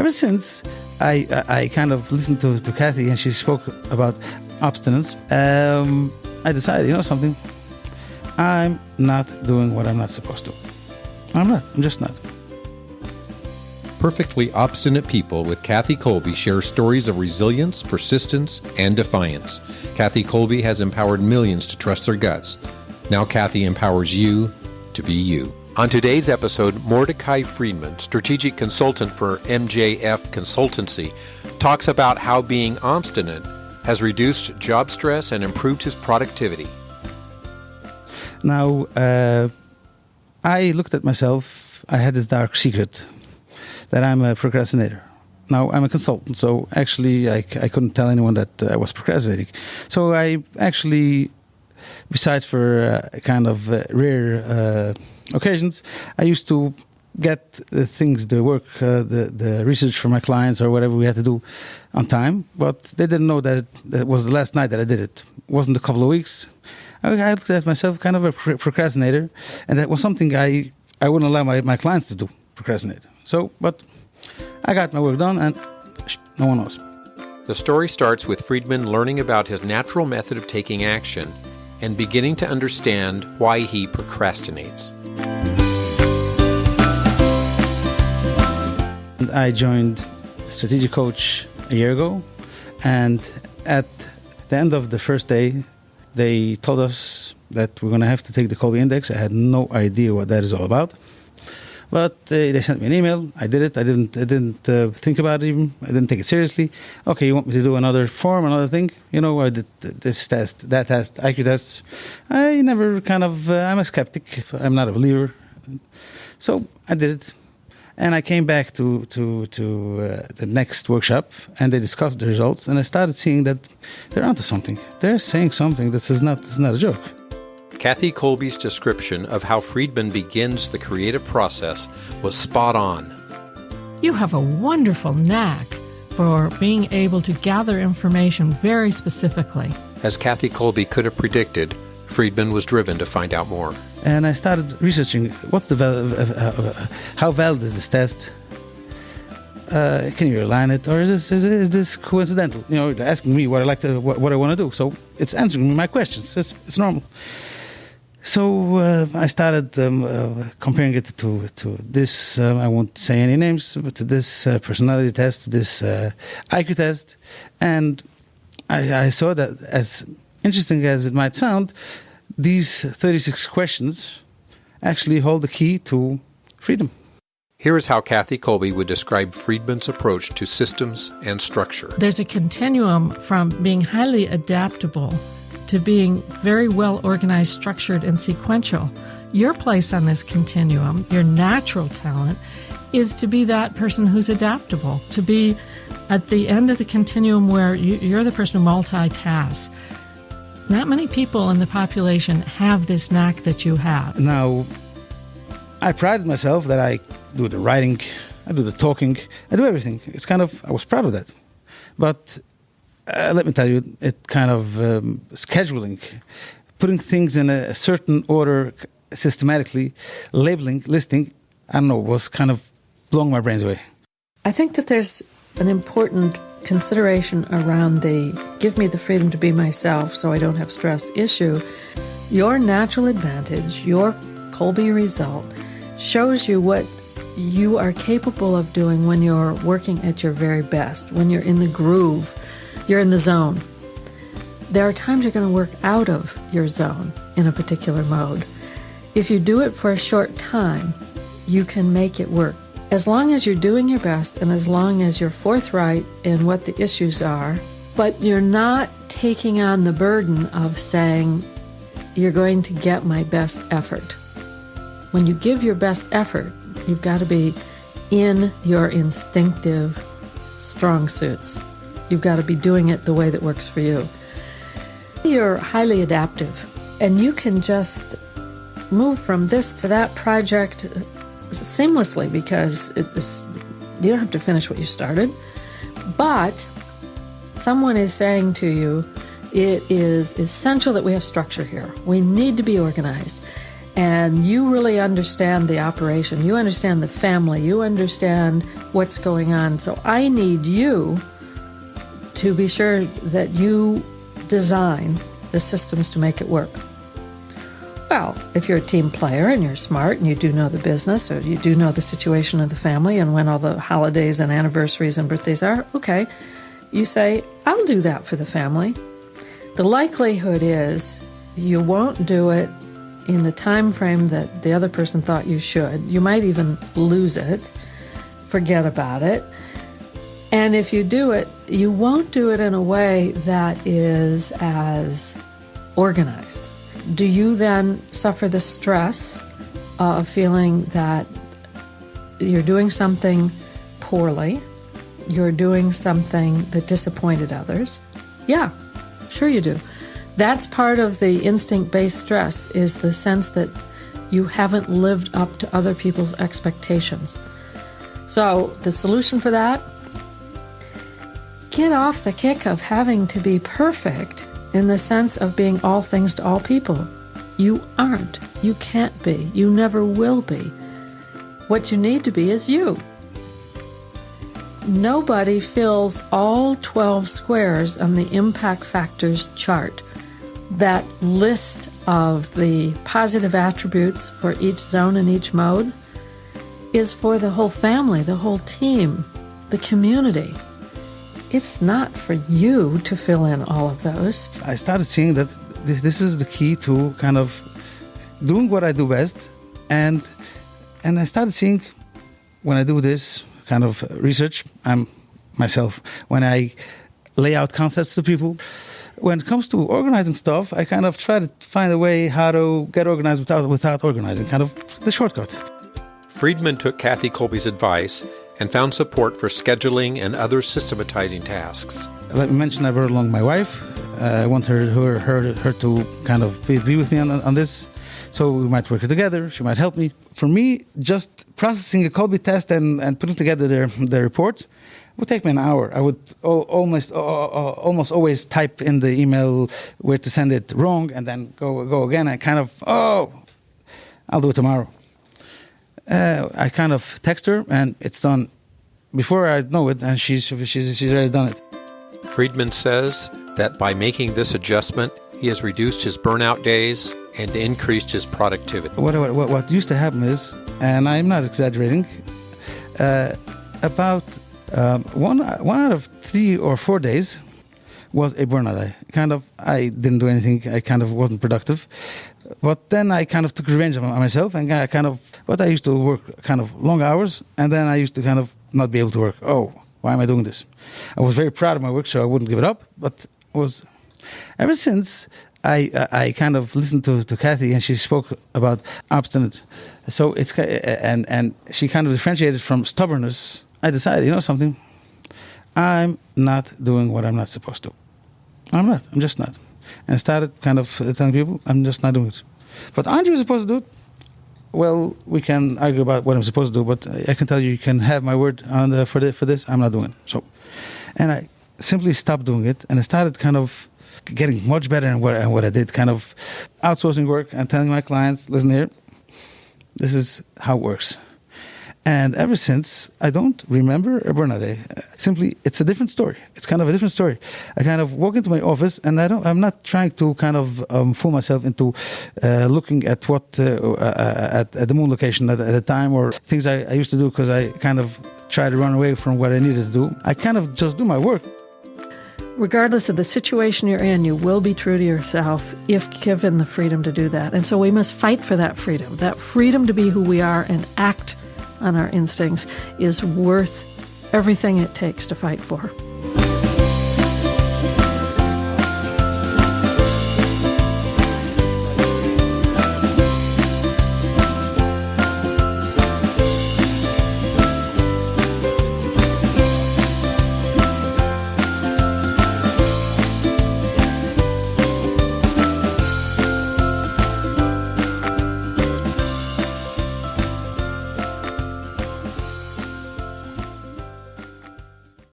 ever since I kind of listened to Kathy, and she spoke about obstinance, I decided, something, I'm not doing what I'm not supposed to. I'm just not. Perfectly Obstinate People with Kathy Kolbe share stories of resilience, persistence, and defiance. Kathy Kolbe has empowered millions to trust their guts. Now Kathy empowers you to be you. On today's episode, Mordechai Friedman, strategic consultant for MJF Consultancy, talks about how being obstinate has reduced job stress and improved his productivity. Now, I looked at myself. I had this dark secret that I'm a procrastinator. Now, I'm a consultant, so actually I couldn't tell anyone that I was procrastinating. So I actually, besides for kind of rare occasions, I used to get the work, the research for my clients or whatever we had to do on time, but they didn't know that it was the last night that I did it. It wasn't a couple of weeks. I looked at myself kind of a procrastinator, and that was something I wouldn't allow my clients to do, procrastinate. So, but I got my work done, and no one knows. The story starts with Friedman learning about his natural method of taking action and beginning to understand why he procrastinates. I joined Strategic Coach a year ago, and at the end of the first day, they told us that we're going to have to take the Kolbe Index. I had no idea what that is all about. But they sent me an email. I did it. I didn't think about it even. I didn't take it seriously. Okay, you want me to do another form, another thing? I did this test, that test, IQ tests. I never I'm a skeptic. I'm not a believer. So I did it. And I came back to the next workshop, and they discussed the results, and I started seeing that they're onto something. They're saying something that is not a joke. Kathy Kolbe's description of how Friedman begins the creative process was spot on. You have a wonderful knack for being able to gather information very specifically. As Kathy Kolbe could have predicted, Friedman was driven to find out more. And I started researching how valid is this test? Can you align it, or is this coincidental? They're asking me what I want to do, so it's answering my questions. It's normal. So I started comparing it to this. I won't say any names, but to this personality test, to this IQ test, and I saw that, as interesting as it might sound, these 36 questions actually hold the key to freedom. Here is how Kathy Kolbe would describe Friedman's approach to systems and structure. There's a continuum from being highly adaptable to being very well organized, structured, and sequential. Your place on this continuum, your natural talent, is to be that person who's adaptable, to be at the end of the continuum where you're the person who multitasks. Not many people in the population have this knack that you have. Now, I prided myself that I do the writing, I do the talking, I do everything. I was proud of that. But let me tell you, it kind of scheduling, putting things in a certain order systematically, labeling, listing, was kind of blowing my brains away. I think that there's an important consideration around the give me the freedom to be myself so I don't have stress issue. Your natural advantage, your Kolbe result, shows you what you are capable of doing when you're working at your very best, when you're in the groove, you're in the zone. There are times you're going to work out of your zone in a particular mode. If you do it for a short time, you can make it work. As long as you're doing your best and as long as you're forthright in what the issues are, but you're not taking on the burden of saying, you're going to get my best effort. When you give your best effort, you've got to be in your instinctive strong suits. You've got to be doing it the way that works for you. You're highly adaptive, and you can just move from this to that project seamlessly because you don't have to finish what you started. But someone is saying to you, it is essential that we have structure here. We need to be organized. and you really understand the operation, you understand the family, you understand what's going on. So I need you to be sure that you design the systems to make it work. Well, if you're a team player and you're smart and you do know the business, or you do know the situation of the family and when all the holidays and anniversaries and birthdays are, okay, you say, I'll do that for the family. The likelihood is you won't do it in the time frame that the other person thought you should. You might even lose it, forget about it. And if you do it, you won't do it in a way that is as organized. Do you then suffer the stress of feeling that you're doing something poorly, you're doing something that disappointed others? Yeah, sure you do. That's part of the instinct-based stress, is the sense that you haven't lived up to other people's expectations. So the solution for that, get off the kick of having to be perfect in the sense of being all things to all people. You aren't. You can't be. You never will be. What you need to be is you. Nobody fills all 12 squares on the impact factors chart. That list of the positive attributes for each zone and each mode is for the whole family, the whole team, the community. It's not for you to fill in all of those. I started seeing that this is the key to kind of doing what I do best. And I started seeing, when I do this kind of research, I'm myself, when I lay out concepts to people, when it comes to organizing stuff, I kind of try to find a way how to get organized without organizing, kind of the shortcut. Friedman took Kathy Kolbe's advice and found support for scheduling and other systematizing tasks. Let me mention I brought along my wife. I want her to kind of be with me on this. So we might work together. She might help me. For me, just processing a Kolbe test and putting together the reports would take me an hour. I would almost always type in the email where to send it wrong and then go again. I kind of, I'll do it tomorrow. I kind of text her and it's done before I know it, and she's already done it. Friedman says that by making this adjustment, he has reduced his burnout days and increased his productivity. What used to happen is, and I'm not exaggerating, about one out of 3 or 4 days was a burnout day. I didn't do anything. I kind of wasn't productive. But then I kind of took revenge on myself, and I used to work kind of long hours, and then I used to kind of not be able to work. Oh, why am I doing this? I was very proud of my work, so I wouldn't give it up. But ever since I kind of listened to Kathy, and she spoke about obstinate. So it's and she kind of differentiated from stubbornness. I decided, you know something, I'm not doing what I'm not supposed to. I'm not. I'm just not. And I started kind of telling people, I'm just not doing it. But aren't you supposed to do it? Well, we can argue about what I'm supposed to do, but I can tell you can have my word on for this. I'm not doing it. So, and I simply stopped doing it, and I started kind of getting much better in what I did, kind of outsourcing work and telling my clients, listen here, this is how it works. And ever since, I don't remember a burnout day. Simply, it's a different story. It's kind of a different story. I kind of walk into my office, and I'm not trying to kind of fool myself into looking at at the moon location at the time, or things I used to do because I kind of try to run away from what I needed to do. I kind of just do my work. Regardless of the situation you're in, you will be true to yourself if given the freedom to do that. And so we must fight for that freedom to be who we are and act on our instincts is worth everything it takes to fight for.